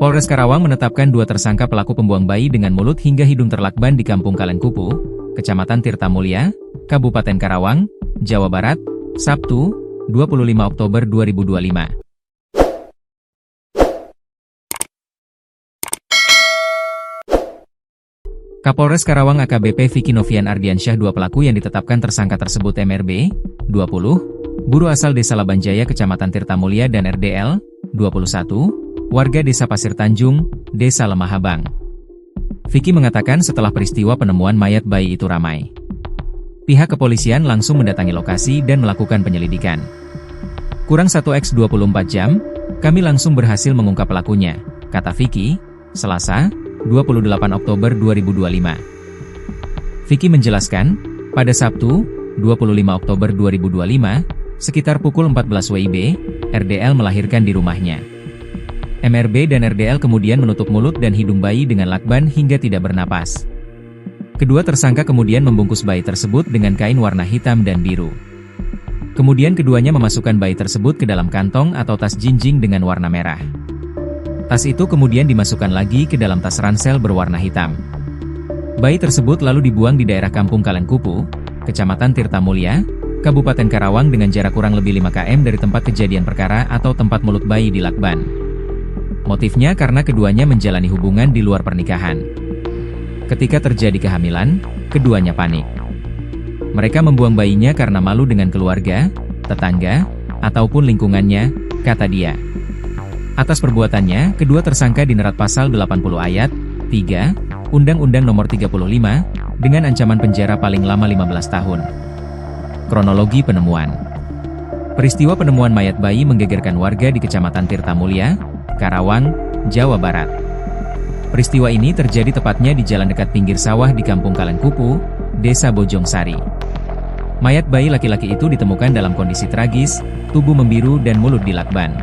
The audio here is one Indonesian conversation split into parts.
Polres Karawang menetapkan 2 tersangka pelaku pembuang bayi dengan mulut hingga hidung terlakban di Kampung Kalenkupu, Kecamatan Tirtamulya, Kabupaten Karawang, Jawa Barat, Sabtu, 25 Oktober 2025. Kapolres Karawang AKBP Vicky Novian Ardiansyah 2 pelaku yang ditetapkan tersangka tersebut MRB, 20, buruh asal Desa Labanjaya Kecamatan Tirtamulya dan RDL, 21, warga Desa Pasir Tanjung, Desa Lemahabang. Vicky mengatakan setelah peristiwa penemuan mayat bayi itu ramai, pihak kepolisian langsung mendatangi lokasi dan melakukan penyelidikan. Kurang 1x24 jam, kami langsung berhasil mengungkap pelakunya, kata Vicky, Selasa, 28 Oktober 2025. Vicky menjelaskan, pada Sabtu, 25 Oktober 2025, sekitar pukul 14 WIB, RDL melahirkan di rumahnya. MRB dan RDL kemudian menutup mulut dan hidung bayi dengan lakban hingga tidak bernapas. Kedua tersangka kemudian membungkus bayi tersebut dengan kain warna hitam dan biru. Kemudian keduanya memasukkan bayi tersebut ke dalam kantong atau tas jinjing dengan warna merah. Tas itu kemudian dimasukkan lagi ke dalam tas ransel berwarna hitam. Bayi tersebut lalu dibuang di daerah Kampung Kalenkupu, Kecamatan Tirtamulya, Kabupaten Karawang dengan jarak kurang lebih 5 km dari tempat kejadian perkara atau tempat mulut bayi dilakban. Motifnya karena keduanya menjalani hubungan di luar pernikahan. Ketika terjadi kehamilan, keduanya panik. Mereka membuang bayinya karena malu dengan keluarga, tetangga, ataupun lingkungannya, kata dia. Atas perbuatannya, kedua tersangka dijerat pasal 80 ayat 3, Undang-Undang Nomor 35, dengan ancaman penjara paling lama 15 tahun. Kronologi penemuan. Peristiwa penemuan mayat bayi menggegerkan warga di Kecamatan Tirtamulya, Karawang, Jawa Barat. Peristiwa ini terjadi tepatnya di jalan dekat pinggir sawah di Kampung Kalenkupu, Desa Bojongsari. Mayat bayi laki-laki itu ditemukan dalam kondisi tragis, tubuh membiru dan mulut dilakban.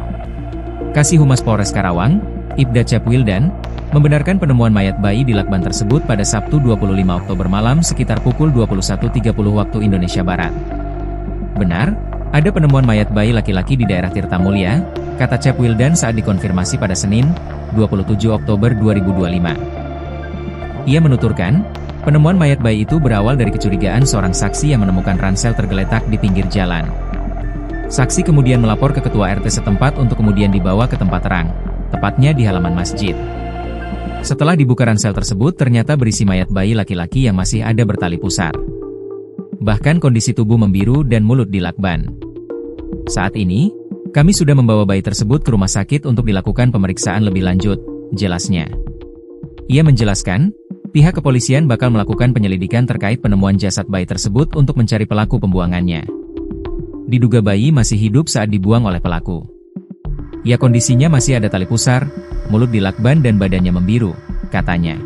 Kasih Humas Polres Karawang, Ibda Capwildan, membenarkan penemuan mayat bayi di lakban tersebut pada Sabtu 25 Oktober malam sekitar pukul 21.30 waktu Indonesia Barat. Benar, ada penemuan mayat bayi laki-laki di daerah Tirtamulya, kata Capwildan saat dikonfirmasi pada Senin, 27 Oktober 2025. Ia menuturkan, penemuan mayat bayi itu berawal dari kecurigaan seorang saksi yang menemukan ransel tergeletak di pinggir jalan. Saksi kemudian melapor ke ketua RT setempat untuk kemudian dibawa ke tempat terang, tepatnya di halaman masjid. Setelah dibuka ransel tersebut ternyata berisi mayat bayi laki-laki yang masih ada bertali pusar. Bahkan kondisi tubuh membiru dan mulut dilakban. Saat ini, kami sudah membawa bayi tersebut ke rumah sakit untuk dilakukan pemeriksaan lebih lanjut, jelasnya. Ia menjelaskan, pihak kepolisian bakal melakukan penyelidikan terkait penemuan jasad bayi tersebut untuk mencari pelaku pembuangannya. Diduga bayi masih hidup saat dibuang oleh pelaku. Ya kondisinya masih ada tali pusar, mulut dilakban dan badannya membiru, katanya.